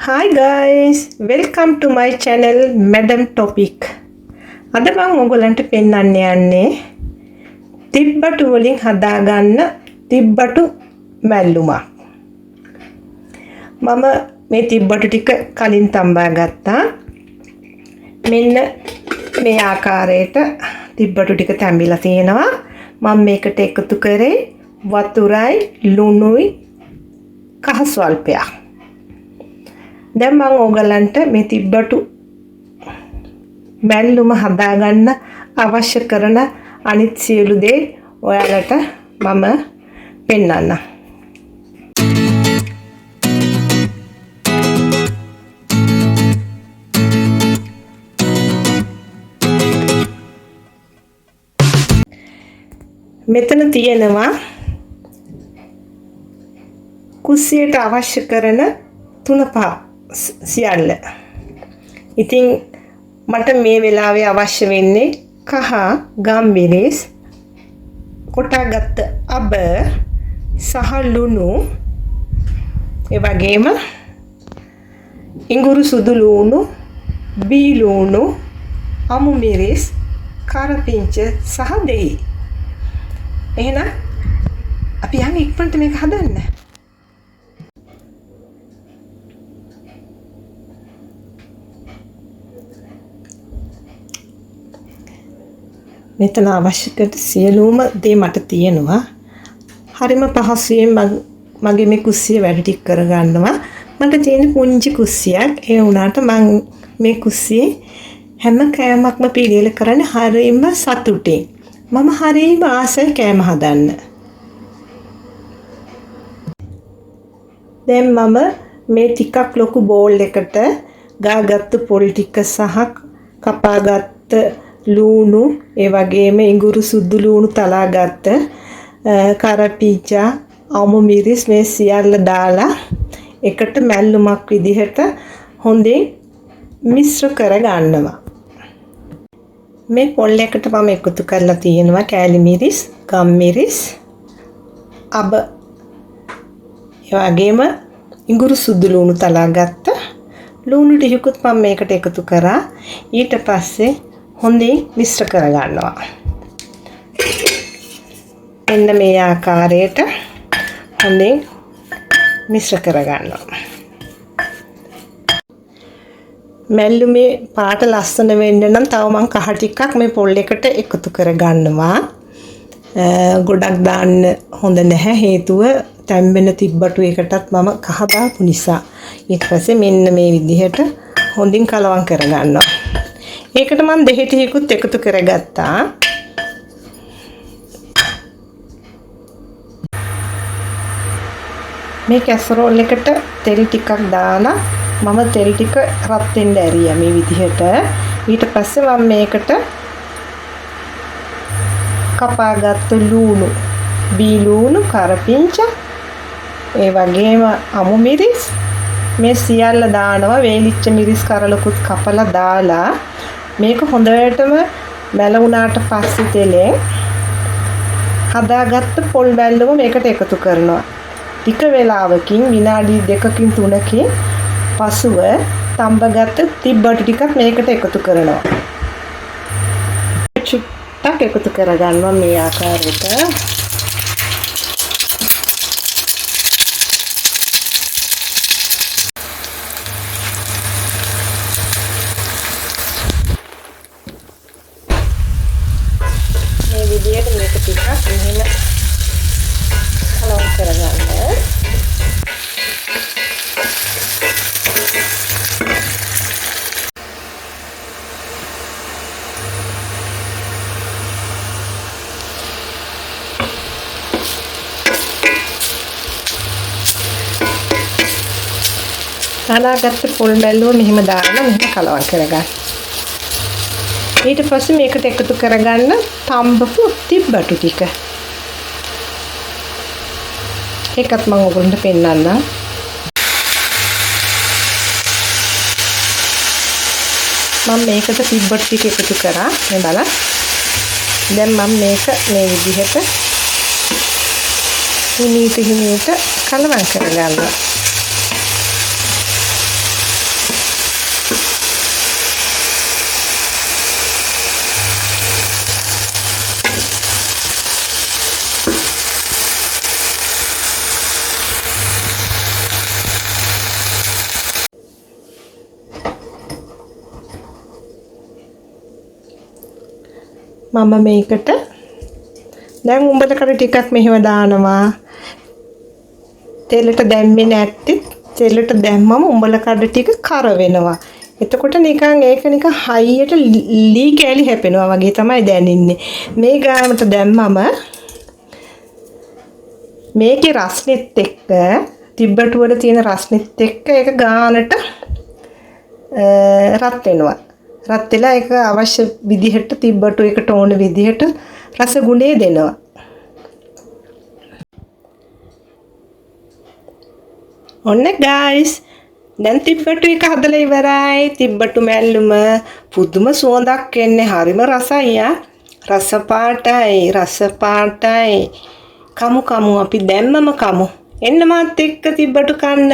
Hi guys, welcome to my channel Madam Topic. අද මම ඔයගලන්ට පෙන්වන්න යන්නේ තිබ්බටු වලින් හදාගන්න තිබ්බටු මැල්ලුමක්. මම මේ තිබ්බටු ටික කලින් තඹා ගත්තා. මෙන්න මේ ආකාරයට තිබ්බටු ටික තැඹිලා තියෙනවා. මම මේකට එකතු කරේ වතුරයි ලුණුයි කහ ස්වල්පයක්. දැන් මම ඕගලන්ට මේ තිබ්බටු මැල්ලුම හදාගන්න අවශ්‍ය කරන අනිත් සියලු දේ ඔයාලට මම පෙන්නන්නම්. මෙතන තියෙනවා කුස්සියට අවශ්‍ය කරන 3-5 සියල්ල. ඉතින් මට මේ වෙලාවේ අවශ්‍ය වෙන්නේ කහ ගම්මිරිස්, කොටාගත්ත අබ සහ ලුණු, ඒ වගේම ඉඟුරු සුදු ලුණු, බී ලුණු, අමු මිරිස්, කරපිංච සහ දෙහි. එහෙනම් අපි යන් ඉක්මනට මේක හදන්න. මෙතන අවශ්‍ය කරන සියලුම දේ මට තියෙනවා. හරිම පහසුවෙන් මගේ මේ කුස්සිය වැඩ ටික කරගන්නවා. මට තියෙන පුංචි කුස්සියක්. ඒ වුණාට මම මේ කුස්සියේ හැම කෑමක්ම පිළියෙල කරන්නේ හරිම සතුටින්. මම හරිම ආසයි කෑම හදන්න. දැන් මම මේ ටිකක් ලොකු බෝල් එකට ගාගත්තු පොල් ටික සහ කපාගත්ත ලුණු, ඒ වගේම ඉඟුරු සුදු ලුණු තලාගත්ත කරපිංචා, අමු මිරිස් මේ සියල්ල දාලා එකට මැල්ලුමක් විදිහට හොඳින් මිශ්‍ර කරගන්නවා. මේ පොල් එකට මම එකතු කරලා තියෙනවා කෑලි මිරිස්, ගම් මිරිස්, අබ, ඒ වගේම ඉඟුරු සුදු ලුණු තලාගත්ත ලුණු ටිකකුත් මම මේකට එකතු කරා. ඊට පස්සේ හොඳින් මිශ්‍ර කරගන්නවා. එන්න මේ ආකාරයට හොඳින් මිශ්‍ර කරගන්නවා. මැල්ලුමේ පාට ලස්සන වෙන්න නම් තව මම කහ ටිකක් මේ පොල් එකට එකතු කරගන්නවා. ගොඩක් දාන්න හොඳ නැහැ. හේතුව තැම්බෙන තිබ්බටු එකටත් මම කහ දාපු නිසා. ඊට පස්සේ මෙන්න මේ විදිහට හොඳින් කලවම් කරගන්නවා. ඒකට මම දෙහි ටිකකුත් එකතු කරගත්තා. මේ කැසරෝල් එකට තෙල් ටිකක් දාලා මම තෙල් ටික රත් වෙන්න ඇරියා මේ විදිහට. ඊට පස්සේ මම මේකට කපාගත්තු ලුණු, බී ලුණු, කරපිංච, ඒ වගේම අමු මිරිස් මේ සියල්ල දානවා. වේලිච්ච මිරිස් කරලකුත් කපලා දාලා මේක හොඳටම මැලුණාට පස්සේ තෙලෙන් හදාගත්ත පොල් බැල්ලම මේකට එකතු කරනවා. ටික වෙලාවකින් විනාඩි 2කින් 3කින් පසුව තඹගත්ත තිබ්බටු ටිකක් මේකට එකතු කරනවා. චුට්ටක් එකතු කරගන්නවා මේ ආකාරයට. මේ විදිහට මේක ටිකක් මෙහෙම කලවම් කරගන්න. තලාගත්ත පොල් මැල්ලුව මෙහෙම දාලා මෙහෙම කලවම් කරගන්න. ඊට පස්සේ මේකට එකතු කරගන්න තඹපු තිබ්බටු ටික. ඒකත් මම ඔයගොල්ලන්ට පෙන්නන්නම්. මම මේකට තිබ්බටු ටික එකතු කරා. මේ බලන්න. දැන් මම මේක මේ විදිහට හිමීට කලවම් කරගන්නවා. මම මේකට දැන් උඹලකට ටිකක් මෙහෙම දානවා. තෙලට දැම්මේ නැත්තේ තෙලට දැම්මම උඹලකඩ ටික කර වෙනවා. එතකොට නිකන් ඒක නිකන් හයියට ලී කෑලි හැපෙනවා වගේ තමයි දැනෙන්නේ. මේ ගාමට දැම්මම මේකේ රස්නෙත් එක්ක තිබ්බට වල තියෙන රස්නෙත් එක්ක ඒක ගානට රත් වෙනවා. රත් වෙලා ඒක අවශ්‍ය විදිහට තිබ්බට ඒකට ඕන විදිහට රස ගුණේ දෙනවා. ඔන්න guys දැන් තිබ්බට එක හදලා ඉවරයි. තිබ්බට මැල්ලුම පුදුම සුවඳක් එන්නේ. හරිම රසයි ආ. රස පාටයි. කමු අපි දැම්මම කමු. එන්න මාත් එක්ක තිබ්බට කන්න.